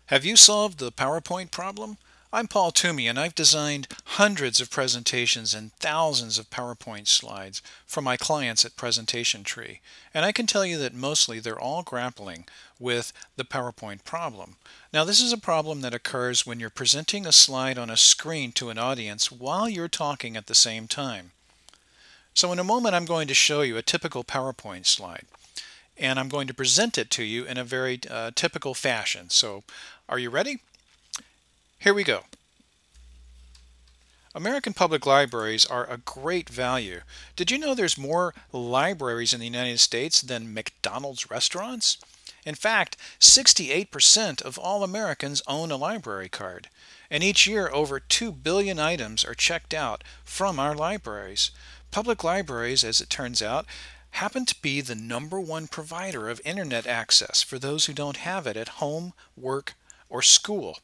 Have you solved the PowerPoint problem? I'm Paul Toomey, and I've designed hundreds of presentations and thousands of PowerPoint slides for my clients at Presentation Tree. And I can tell you that mostly they're all grappling with the PowerPoint problem. Now, this is a problem that occurs when you're presenting a slide on a screen to an audience while you're talking at the same time. So in a moment, I'm going to show you a typical PowerPoint slide, and I'm going to present it to you in a very typical fashion. So are you ready? Here we go. American public libraries are a great value. Did you know there's more libraries in the United States than McDonald's restaurants? In fact, 68% of all Americans own a library card. And each year, over 2 billion items are checked out from our libraries. Public libraries, as it turns out, happen to be the #1 provider of internet access for those who don't have it at home, work, or school.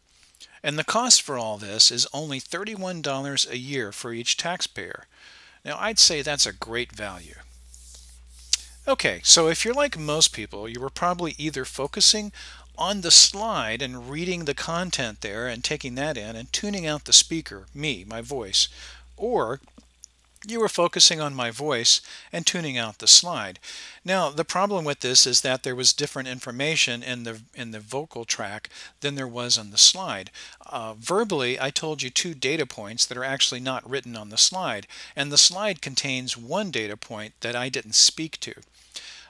And the cost for all this is only $31 a year for each taxpayer. Now, I'd say that's a great value. Okay, so if you're like most people, you were probably either focusing on the slide and reading the content there and taking that in and tuning out the speaker, me, my voice, or you were focusing on my voice and tuning out the slide. Now, the problem with this is that there was different information in the vocal track than there was on the slide. Verbally, I told you 2 data points that are actually not written on the slide, and the slide contains 1 data point that I didn't speak to.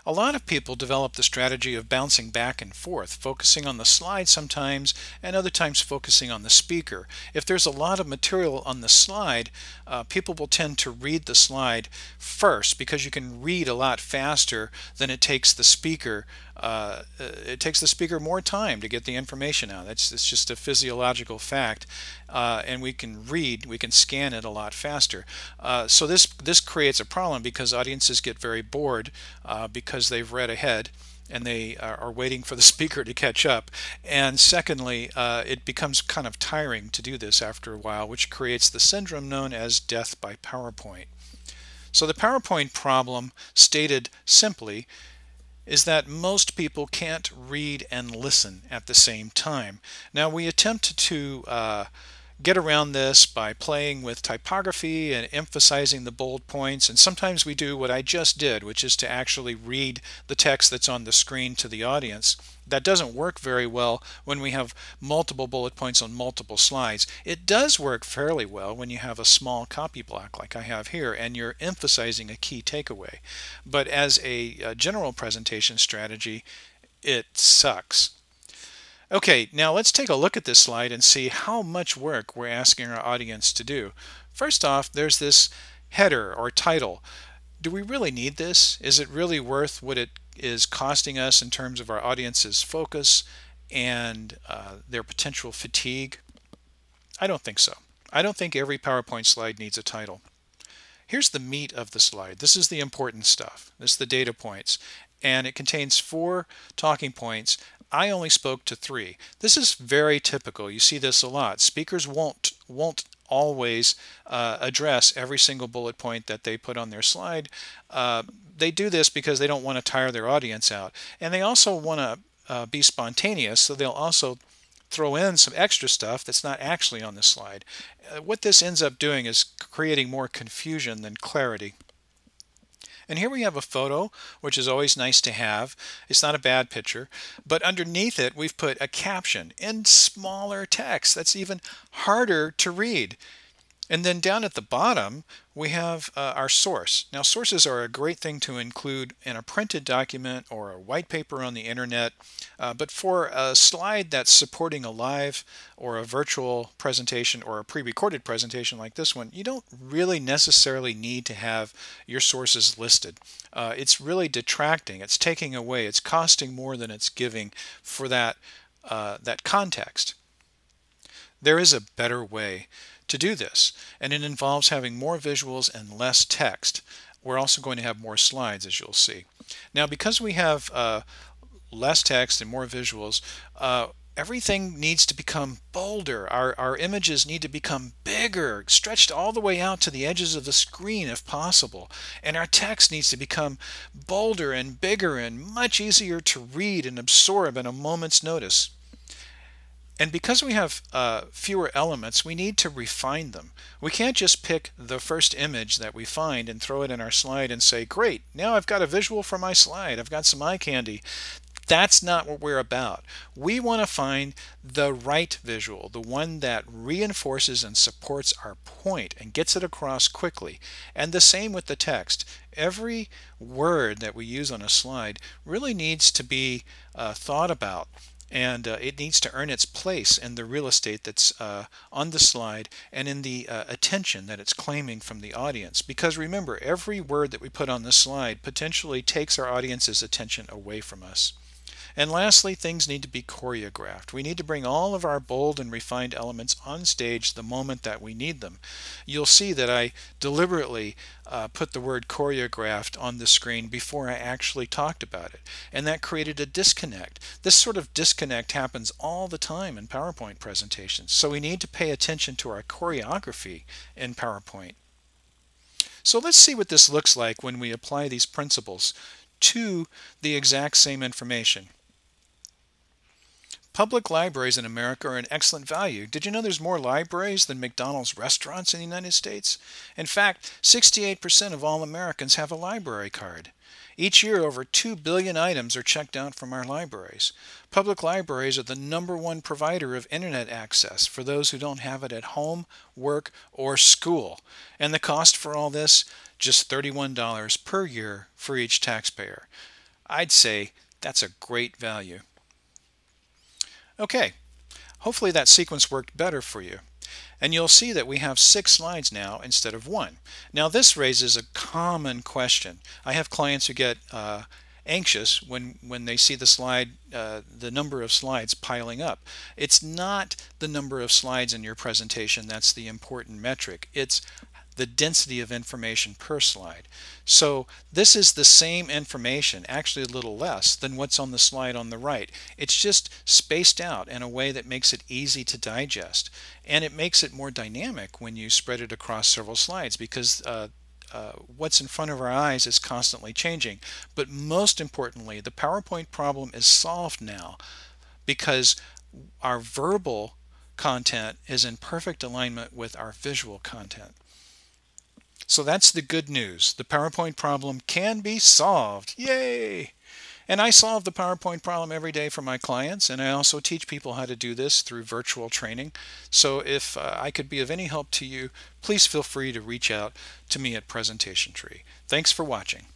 A lot of people develop the strategy of bouncing back and forth, focusing on the slide sometimes and other times focusing on the speaker. If there's a lot of material on the slide, people will tend to read the slide first because you can read a lot faster than it takes the speaker. It takes the speaker more time to get the information out. It's just a physiological fact, and we can scan it a lot faster. So this creates a problem because audiences get very bored because they've read ahead and they are waiting for the speaker to catch up. And secondly, it becomes kind of tiring to do this after a while, which creates the syndrome known as death by PowerPoint. So the PowerPoint problem, stated simply, is that most people can't read and listen at the same time. Now, we attempt to get around this by playing with typography and emphasizing the bold points, and sometimes we do what I just did, which is to actually read the text that's on the screen to the audience. That doesn't work very well when we have multiple bullet points on multiple slides. It does work fairly well when you have a small copy block like I have here and you're emphasizing a key takeaway. But as a general presentation strategy, it sucks. Okay, now let's take a look at this slide and see how much work we're asking our audience to do. First off, there's this header or title. Do we really need this? Is it really worth what it is costing us in terms of our audience's focus and their potential fatigue? I don't think so. I don't think every PowerPoint slide needs a title. Here's the meat of the slide. This is the important stuff. This is the data points. And it contains 4 talking points. I only spoke to 3. This is very typical. You see this a lot. Speakers won't always address every single bullet point that they put on their slide. They do this because they don't want to tire their audience out. And they also want to be spontaneous, so they'll also throw in some extra stuff that's not actually on the slide. What this ends up doing is creating more confusion than clarity. And here we have a photo, which is always nice to have. It's not a bad picture, but underneath it we've put a caption in smaller text that's even harder to read. And then down at the bottom we have our source. Now, sources are a great thing to include in a printed document or a white paper on the internet, but for a slide that's supporting a live or a virtual presentation or a pre-recorded presentation like this one, you don't really necessarily need to have your sources listed. It's really detracting, it's taking away, it's costing more than it's giving for that context. There is a better way to do this, and it involves having more visuals and less text. We're also going to have more slides, as you'll see. Now, because we have less text and more visuals, everything needs to become bolder. Our images need to become bigger, stretched all the way out to the edges of the screen if possible. And our text needs to become bolder and bigger and much easier to read and absorb at a moment's notice. And because we have fewer elements, we need to refine them. We can't just pick the first image that we find and throw it in our slide and say, great, now I've got a visual for my slide. I've got some eye candy. That's not what we're about. We want to find the right visual, the one that reinforces and supports our point and gets it across quickly. And the same with the text. Every word that we use on a slide really needs to be thought about, and it needs to earn its place in the real estate that's on the slide and in the attention that it's claiming from the audience. Because remember, every word that we put on the slide potentially takes our audience's attention away from us. And lastly, things need to be choreographed. We need to bring all of our bold and refined elements on stage the moment that we need them. You'll see that I deliberately put the word choreographed on the screen before I actually talked about it. And that created a disconnect. This sort of disconnect happens all the time in PowerPoint presentations. So we need to pay attention to our choreography in PowerPoint. So let's see what this looks like when we apply these principles to the exact same information. Public libraries in America are an excellent value. Did you know there's more libraries than McDonald's restaurants in the United States? In fact, 68% of all Americans have a library card. Each year, over 2 billion items are checked out from our libraries. Public libraries are the #1 provider of internet access for those who don't have it at home, work, or school. And the cost for all this? Just $31 per year for each taxpayer. I'd say that's a great value. Okay, hopefully that sequence worked better for you. And you'll see that we have 6 slides now instead of 1. Now this raises a common question. I have clients who get anxious when they see the number of slides piling up. It's not the number of slides in your presentation that's the important metric. It's the density of information per slide. So this is the same information, actually a little less than what's on the slide on the right. It's just spaced out in a way that makes it easy to digest. And it makes it more dynamic when you spread it across several slides, because what's in front of our eyes is constantly changing. But most importantly, the PowerPoint problem is solved now because our verbal content is in perfect alignment with our visual content. So that's the good news. The PowerPoint problem can be solved. Yay! And I solve the PowerPoint problem every day for my clients, and I also teach people how to do this through virtual training. So if I could be of any help to you, please feel free to reach out to me at Presentation Tree. Thanks for watching.